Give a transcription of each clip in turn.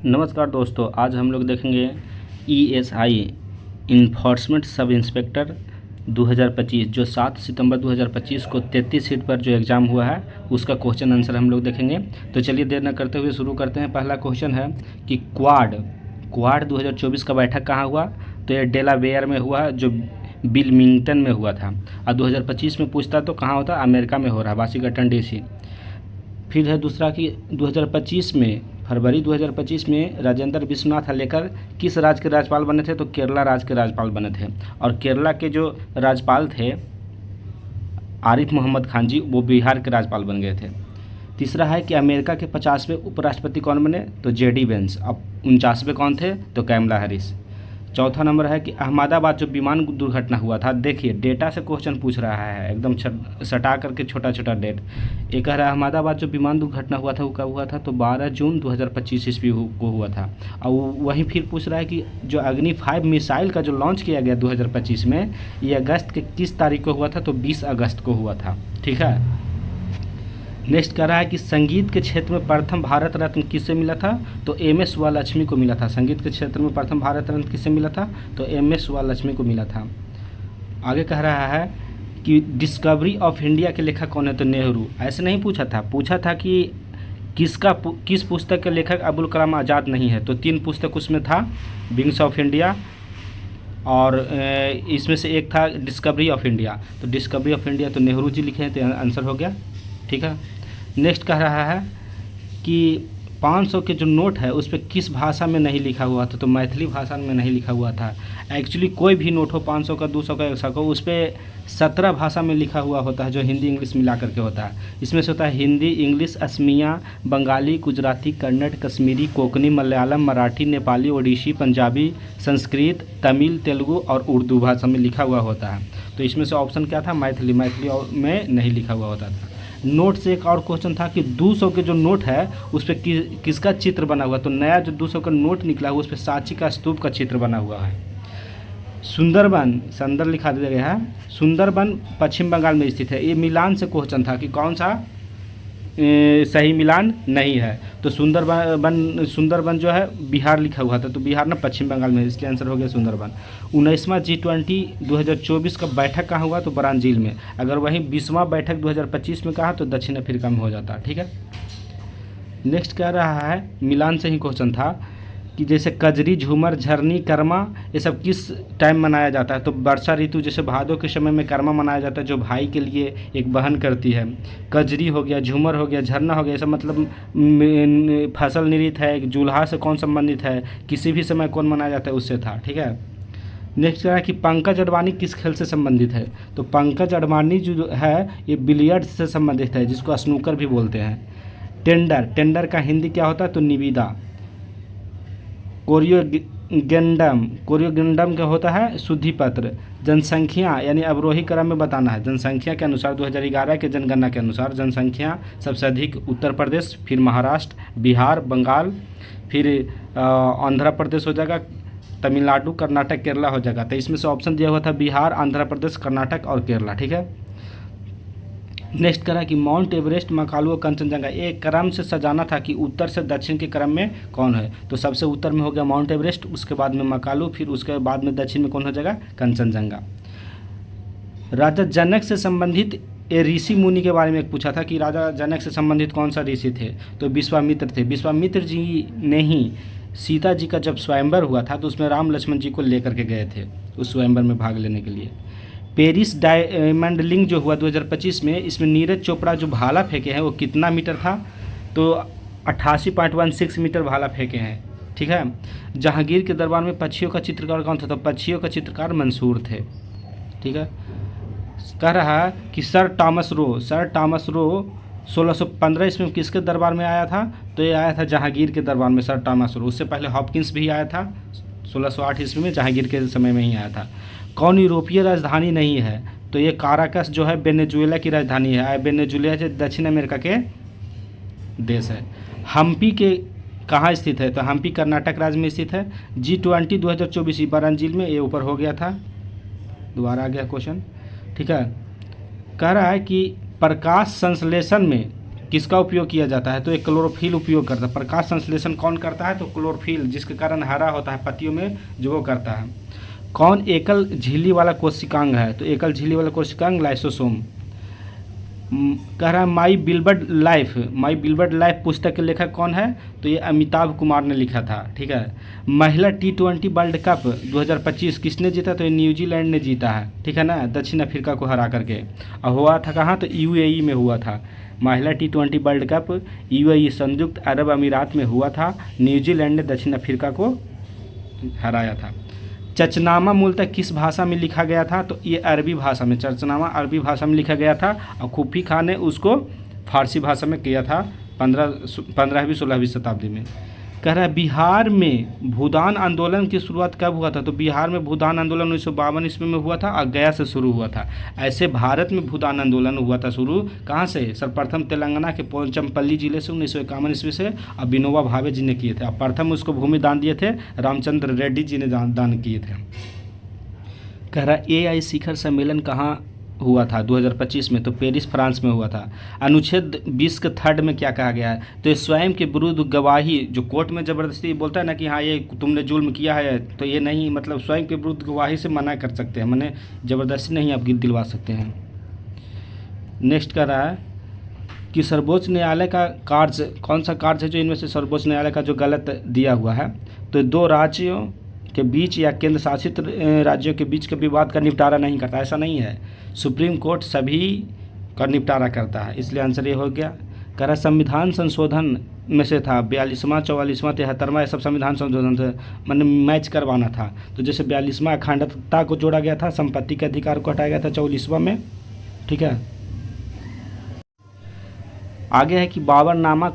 नमस्कार दोस्तों, आज हम लोग देखेंगे ईएसआई इन्फोर्समेंट सब इंस्पेक्टर 2025 जो 7 सितंबर 2025 को 33 सीट पर जो एग्ज़ाम हुआ है उसका क्वेश्चन आंसर हम लोग देखेंगे। तो चलिए देर न करते हुए शुरू करते हैं। पहला क्वेश्चन है कि क्वाड 2024 का बैठक कहाँ हुआ? तो ये डेलावेयर में हुआ जो विल्मिंगटन में हुआ था। और 2025 में पूछता तो कहाँ होता? अमेरिका में हो रहा, वाशिंगटन डीसी। फिर है दूसरा कि 2025 में फरवरी 2025 में राजेंद्र विश्वनाथ लेकर किस राज्य के राज्यपाल बने थे? तो केरला राज्य के राज्यपाल बने थे। और केरला के जो राज्यपाल थे आरिफ मोहम्मद खान जी, वो बिहार के राज्यपाल बन गए थे। तीसरा है कि अमेरिका के 50वें उपराष्ट्रपति कौन बने? तो जेडी वेंस। अब 49वें कौन थे? तो कैमला हैरिस। चौथा नंबर है कि अहमदाबाद जो विमान दुर्घटना हुआ था, देखिए डेटा से क्वेश्चन पूछ रहा है, एकदम सटा करके छोटा छोटा डेट। एक कह रहा है अहमदाबाद जो विमान दुर्घटना हुआ था वो कब हुआ था? तो 12 जून 2025 ईस्वी को हुआ था। और वहीं फिर पूछ रहा है कि जो अग्नि 5 मिसाइल का जो लॉन्च किया गया 2025 में, ये अगस्त के किस तारीख को हुआ था? तो 20 अगस्त को हुआ था। ठीक है। नेक्स्ट कह रहा है कि संगीत के क्षेत्र में प्रथम भारत रत्न किससे मिला था? तो एम.एस. सुब्बालक्ष्मी को मिला था। संगीत के क्षेत्र में प्रथम भारत रत्न किससे मिला था? तो एम.एस. सुब्बालक्ष्मी को मिला था। आगे कह रहा है कि डिस्कवरी ऑफ इंडिया के लेखक कौन है? तो नेहरू। ऐसे नहीं पूछा था कि किस पुस्तक के लेखक अबुल कलाम आज़ाद नहीं है? तो 3 पुस्तक उसमें था, विंग्स ऑफ इंडिया, और इसमें से एक था डिस्कवरी ऑफ इंडिया। तो डिस्कवरी ऑफ इंडिया तो नेहरू जी लिखे हैं, तो आंसर हो गया। ठीक है। नेक्स्ट कह रहा है कि 500 के जो नोट है उस पर किस भाषा में नहीं लिखा हुआ था? तो मैथिली भाषा में नहीं लिखा हुआ था। एक्चुअली कोई भी नोट हो, 500 का, 200 का, 100 का, उस पर 17 भाषा में लिखा हुआ होता है, जो हिंदी इंग्लिश मिला करके होता है। इसमें से होता है हिंदी, इंग्लिश, असमिया, बंगाली, गुजराती, कन्नड़, कश्मीरी, कोंकणी, मलयालम, मराठी, नेपाली, ओडिशी, पंजाबी, संस्कृत, तमिल, तेलुगु और उर्दू भाषा में लिखा हुआ होता है। तो इसमें से ऑप्शन क्या था? मैथिली में नहीं लिखा हुआ होता था। नोट से एक और क्वेश्चन था कि 200 के जो नोट है उस पर किसका चित्र बना हुआ? तो नया जो 200 का नोट निकला हुआ उस पर सांची का स्तूप का चित्र बना हुआ है। सुंदर लिखा दिया गया है। सुंदरबन पश्चिम बंगाल में स्थित है। ये मिलान से क्वेश्चन था कि कौन सा सही मिलान नहीं है? तो सुंदरबन जो है बिहार लिखा हुआ था, तो बिहार ना पश्चिम बंगाल में, इसलिए आंसर हो गया सुंदरबन। 19वां G20 2024 का बैठक कहाँ हुआ? तो ब्राज़ील में। अगर वहीं 20वां बैठक 2025 में कहा तो दक्षिण अफ्रीका में हो जाता। ठीक है। नेक्स्ट कह रहा है, मिलान से ही क्वेश्चन था कि जैसे कजरी, झूमर, झरनी, कर्मा, ये सब किस टाइम मनाया जाता है? तो वर्षा ऋतु, जैसे भादों के समय में कर्मा मनाया जाता है, जो भाई के लिए एक बहन करती है। कजरी हो गया, झूमर हो गया, झरना हो गया, सब मतलब फसल निरित है, जुल्हा से कौन संबंधित है, किसी भी समय कौन मनाया जाता है, उससे था। ठीक है। नेक्स्ट कह रहा है कि पंकज अडवाणी किस खेल से संबंधित है? तो पंकज अडवाणी जो है ये बिलियर्ड्स से संबंधित है, जिसको स्नूकर भी बोलते हैं। टेंडर का हिंदी क्या होता है? तो निविदा। कोरियोगेंडम क्या होता है? शुद्धि पत्र। जनसंख्या यानी अवरोही क्रम में बताना है। जनसंख्या के अनुसार 2011 के जनगणना के अनुसार जनसंख्या सबसे अधिक उत्तर प्रदेश, फिर महाराष्ट्र, बिहार, बंगाल, फिर आंध्र प्रदेश हो जाएगा, तमिलनाडु, कर्नाटक, केरला हो जाएगा। तो इसमें से ऑप्शन दिया हुआ था बिहार, आंध्र प्रदेश, कर्नाटक और केरला। ठीक है। नेक्स्ट करा कि माउंट एवरेस्ट, मकालू और कंचनजंगा, एक क्रम से सजाना था कि उत्तर से दक्षिण के क्रम में कौन है? तो सबसे उत्तर में हो गया माउंट एवरेस्ट, उसके बाद में मकालू, फिर उसके बाद में दक्षिण में कौन हो जाएगा? कंचनजंगा। राजा जनक से संबंधित ए ऋषि मुनि के बारे में पूछा था कि राजा जनक से संबंधित कौन सा ऋषि थे? तो विश्वामित्र थे। विश्वामित्र जी ने ही सीता जी का जब स्वयंवर हुआ था तो उसमें राम लक्ष्मण जी को लेकर के गए थे उस स्वयंवर में भाग लेने के लिए। पेरिस डायमंड लिंग जो हुआ 2025 में, इसमें नीरज चोपड़ा जो भाला फेंके हैं वो कितना मीटर था? तो 88.16 मीटर भाला फेंके हैं। ठीक है। जहांगीर के दरबार में पक्षियों का चित्रकार कौन था? तो पक्षियों का चित्रकार मंसूर थे। ठीक है। कह रहा है कि सर टॉमस रो 1615 इसमें किसके दरबार में आया था? तो ये आया था जहांगीर के दरबार में, सर टॉमस रो। उससे पहले हॉपकिंस भी आया था 1608 ईस्वी में, जहांगीर के समय में ही आया था। कौन यूरोपीय राजधानी नहीं है? तो ये काराकस जो है वेनेजुएला की राजधानी है। वेनेजुएला जो दक्षिण अमेरिका के देश है। हम्पी के कहाँ स्थित है? तो हम्पी कर्नाटक राज्य में स्थित है। G20 2024 ब्राज़ील में, ये ऊपर हो गया था, दोबारा आ गया क्वेश्चन। ठीक है। कह रहा है कि प्रकाश संश्लेषण में किसका उपयोग किया जाता है? तो एक क्लोरोफिल उपयोग करता है। प्रकाश संश्लेषण कौन करता है? तो क्लोरोफिल, जिसके कारण हरा होता है पत्तियों में, जो वो करता है। कौन एकल झिल्ली वाला कोशिकांग है? तो एकल झिल्ली वाला कोशिकांग लाइसोसोम। कह रहा है माई बिल्बर्ड लाइफ पुस्तक के लेखक कौन है? तो ये अमिताभ कुमार ने लिखा था। ठीक है। महिला T20 वर्ल्ड कप 2025 किसने जीता? तो ये न्यूजीलैंड ने जीता है। ठीक है ना, दक्षिण अफ्रीका को हरा करके। और हुआ था कहाँ? तो UAE में हुआ था। महिला T20 वर्ल्ड कप UAE संयुक्त अरब अमीरात में हुआ था। न्यूजीलैंड ने दक्षिण अफ्रीका को हराया था। चचनामा मूलतः किस भाषा में लिखा गया था? तो ये अरबी भाषा में, चचनामा अरबी भाषा में लिखा गया था। और खूफी खान ने उसको फारसी भाषा में किया था 15वीं 16वीं शताब्दी में। कह रहा है बिहार में भूदान आंदोलन की शुरुआत कब हुआ था? तो बिहार में भूदान आंदोलन 1952 ईस्वी में हुआ था और गया से शुरू हुआ था। ऐसे भारत में भूदान आंदोलन हुआ था शुरू कहाँ से? सर्वप्रथम तेलंगाना के पोचमपल्ली जिले से 1951 ईस्वी से, और विनोबा भावे जी ने किए थे। और प्रथम उसको भूमि दान दिए थे रामचंद्र रेड्डी जी ने दान किए थे। कह रहा AI शिखर सम्मेलन कहाँ हुआ था? 2025 में, तो पेरिस फ्रांस में हुआ था। अनुच्छेद 20 के थर्ड में क्या कहा गया है? तो ये स्वयं के विरुद्ध गवाही, जो कोर्ट में ज़बरदस्ती बोलता है ना कि हाँ ये तुमने जुल्म किया है, तो ये नहीं, मतलब स्वयं के विरुद्ध गवाही से मना कर सकते हैं, मैंने ज़बरदस्ती नहीं आप दिलवा सकते हैं। नेक्स्ट कर रहा है कि सर्वोच्च न्यायालय का कार्य, कौन सा कार्य है जो इनमें से सर्वोच्च न्यायालय का जो गलत दिया हुआ है? तो दो राज्यों के बीच या केंद्र शासित राज्यों के बीच के विवाद का निपटारा नहीं करता, ऐसा नहीं है। सुप्रीम कोर्ट सभी का निपटारा करता है, इसलिए आंसर ये हो गया। कह रहा संविधान संशोधन में से था 42वां 44वां 73वां, ये सब संविधान संशोधन थे, मैंने मैच करवाना था। तो जैसे 42वां अखंडता को जोड़ा गया था, संपत्ति के अधिकार को हटाया गया था 44वां में। ठीक है। आगे है कि बाबरनामा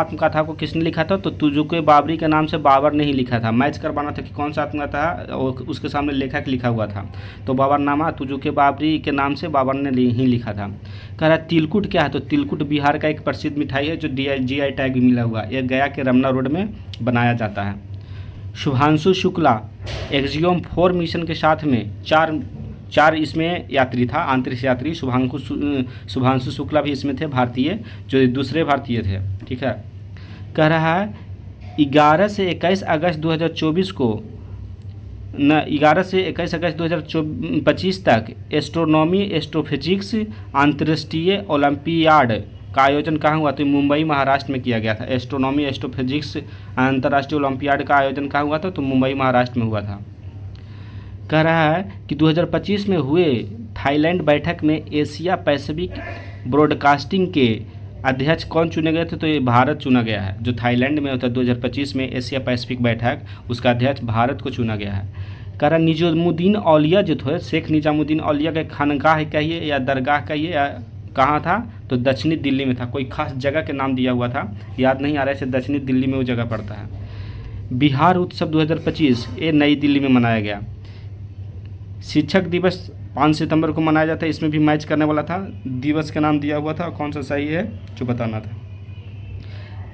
आत्मकथा को किसने लिखा था? तो तुजुके बाबरी के नाम से बाबर ने ही लिखा था। मैच करवाना था कि कौन सा आत्मकथा और उसके सामने लेखक लिखा हुआ था। तो बाबरनामा तुजुके बाबरी के नाम से बाबर ने ही लिखा था। कह रहा है तिलकुट क्या है? तो तिलकुट बिहार का एक प्रसिद्ध मिठाई है जो GI टैग भी मिला हुआ है। यह गया के रमना रोड में बनाया जाता है। शुभांशु शुक्ला एक्जियोम 4 मिशन के साथ में चार इसमें यात्री था, अंतरिक्ष यात्री। शुभांशु शुक्ला भी इसमें थे, भारतीय, जो दूसरे भारतीय थे। ठीक है। कह रहा है 11 से 21 अगस्त 2024 को 11 से 21 अगस्त 2025 तक एस्ट्रोनॉमी एस्ट्रोफिजिक्स अंतर्राष्ट्रीय ओलंपियाड का आयोजन कहाँ हुआ? तो मुंबई महाराष्ट्र में किया गया था। एस्ट्रोनॉमी एस्ट्रोफिजिक्स अंतर्राष्ट्रीय ओलंपियाड का आयोजन कहाँ हुआ था? तो मुंबई महाराष्ट्र में हुआ था। कह रहा है कि 2025 में हुए थाईलैंड बैठक में एशिया पैसिफिक ब्रॉडकास्टिंग के अध्यक्ष कौन चुने गए थे? तो ये भारत चुना गया है। जो थाईलैंड में होता है 2025 में एशिया पैसिफिक बैठक, उसका अध्यक्ष भारत को चुना गया है। कह रहा निजामुद्दीन औलिया जो थे, शेख निजामुद्दीन औलिया का खानगाह कहिए या दरगाह कहिए, या कहाँ था? तो दक्षिणी दिल्ली में था। कोई खास जगह के नाम दिया हुआ था, याद नहीं आ रहा है, दक्षिणी दिल्ली में वो जगह पड़ता है। बिहार उत्सव 2025 ये नई दिल्ली में मनाया गया। शिक्षक दिवस 5 सितंबर को मनाया जाता है, इसमें भी मैच करने वाला था। दिवस का नाम दिया हुआ था, कौन सा सही है जो बताना था।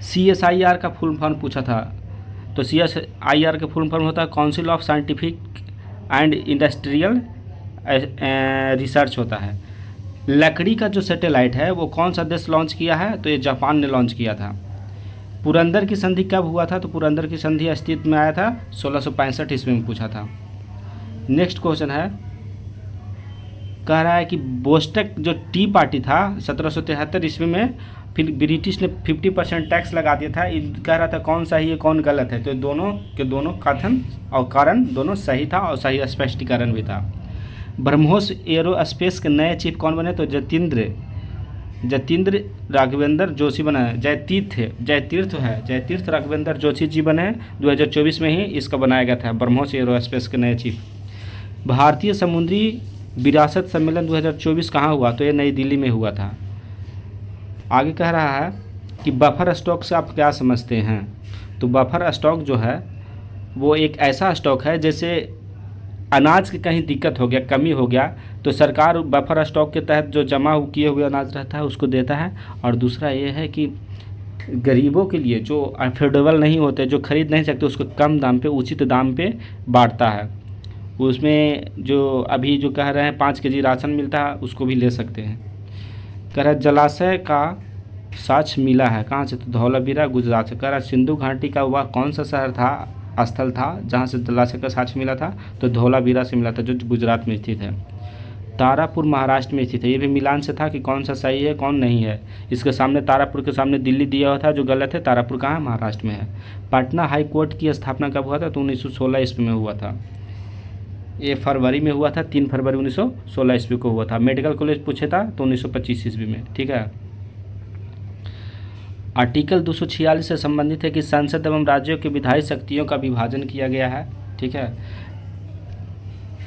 CSIR का फुल फॉर्म पूछा था। तो CSIR का फुल फॉर्म होता है council of scientific and industrial research होता है। लकड़ी का जो सैटेलाइट है वो कौन सा देश लॉन्च किया है? तो ये जापान ने लॉन्च किया था। पुरंदर की संधि कब हुआ था? तो पुरंदर की संधि अस्तित्व में आया था 1665 ईस्वी में पूछा था। नेक्स्ट क्वेश्चन है, कह रहा है कि बोस्टक जो टी पार्टी था 1773 ईस्वी में, फिर ब्रिटिश ने 50% टैक्स लगा दिया था। कह रहा था कौन सही है कौन गलत है? तो दोनों कथन और कारण दोनों सही था और सही स्पष्टीकरण भी था। ब्रह्मोस एरोस्पेस के नए चीफ कौन बने? तो जतीन्द्र राघवेंद्र जोशी बना है। जयतीर्थ राघवेंद्र जोशी जी बने 2024 में ही इसका बनाया गया था, ब्रह्मोस एरोस्पेस के नए चीफ। भारतीय समुद्री विरासत सम्मेलन 2024 कहाँ हुआ? तो ये नई दिल्ली में हुआ था। आगे कह रहा है कि बफर स्टॉक से आप क्या समझते हैं? तो बफर स्टॉक जो है वो एक ऐसा स्टॉक है, जैसे अनाज की कहीं दिक्कत हो गया, कमी हो गया, तो सरकार बफर स्टॉक के तहत जो जमा किए हुए अनाज रहता है उसको देता है। और दूसरा ये है कि गरीबों के लिए जो अफोर्डेबल नहीं होते, जो खरीद नहीं सकते, उसको कम दाम पे, उचित दाम पे बांटता है। उसमें जो अभी जो कह रहे हैं 5 केजी राशन मिलता है, उसको भी ले सकते हैं। कह रहा है जलाशय का साक्ष्य मिला है कहाँ से, तो धौलावीरा गुजरात से। कह रहा है सिंधु घाटी का वह कौन सा शहर था, स्थल था जहाँ से जलाशय का साक्ष्य मिला था, तो धौलावीरा से मिला था जो गुजरात में स्थित है। तारापुर महाराष्ट्र में स्थित है। ये भी मिलान से था कि कौन सा सही है कौन नहीं है। इसके सामने तारापुर के सामने दिल्ली दिया हुआ था जो गलत है। तारापुर कहाँ है, महाराष्ट्र में है। पटना हाई कोर्ट की स्थापना कब हुआ था, तो 1916 ईस्वी में हुआ था। ये फरवरी में हुआ था, 3 फरवरी 1916 ईस्वी को हुआ था। मेडिकल कॉलेज पूछे था तो 1925 ईस्वी में। ठीक है। आर्टिकल 246 से संबंधित है कि संसद एवं राज्यों की विधायी शक्तियों का विभाजन किया गया है। ठीक है।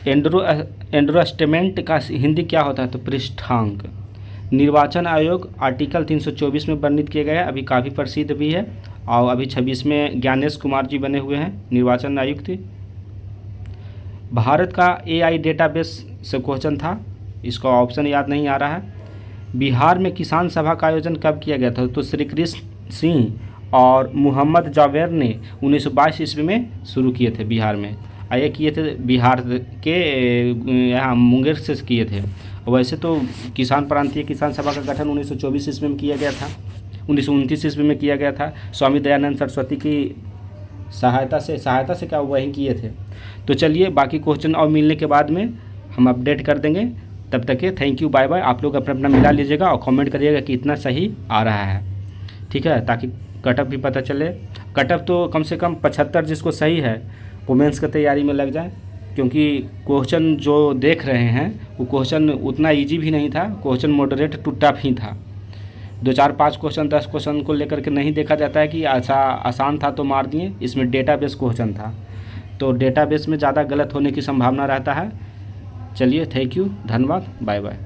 एंडोस्टेटमेंट का हिंदी क्या होता है, तो पृष्ठांक। निर्वाचन आयोग आर्टिकल 324 में वर्णित किया गया है, अभी काफ़ी प्रसिद्ध भी है और अभी 26 में ज्ञानेश कुमार जी बने हुए हैं निर्वाचन आयुक्त। भारत का AI डेटाबेस से क्वेश्चन था, इसका ऑप्शन याद नहीं आ रहा है। बिहार में किसान सभा का आयोजन कब किया गया था, तो श्री कृष्ण सिंह और मोहम्मद जावेर ने 1922 ईस्वी में शुरू किए थे बिहार में। ये किए थे बिहार के यहाँ मुंगेर से किए थे। वैसे तो किसान प्रांतीय किसान सभा का गठन 1924 ईस्वी में किया गया था, 1929 ईस्वी में किया गया था। स्वामी दयानंद सरस्वती की सहायता से क्या वही किए थे। तो चलिए बाकी क्वेश्चन और मिलने के बाद में हम अपडेट कर देंगे। तब तक के थैंक यू, बाय बाय। आप लोग अपना अपना मिला लीजिएगा और कमेंट करिएगा कि इतना सही आ रहा है। ठीक है, ताकि कटअप भी पता चले। कटअप तो कम से कम 75 जिसको सही है वो मेंस की तैयारी में लग जाए, क्योंकि क्वेश्चन जो देख रहे हैं वो क्वेश्चन उतना इजी भी नहीं था, क्वेश्चन मॉडरेट टू टफ ही था। 2 4 5 क्वेश्चन 10 क्वेश्चन को लेकर के नहीं देखा जाता है कि अच्छा आसान था तो मार दिए। इसमें डेटाबेस क्वेश्चन था, तो डेटाबेस में ज़्यादा गलत होने की संभावना रहता है। चलिए थैंक यू, धन्यवाद, बाय बाय।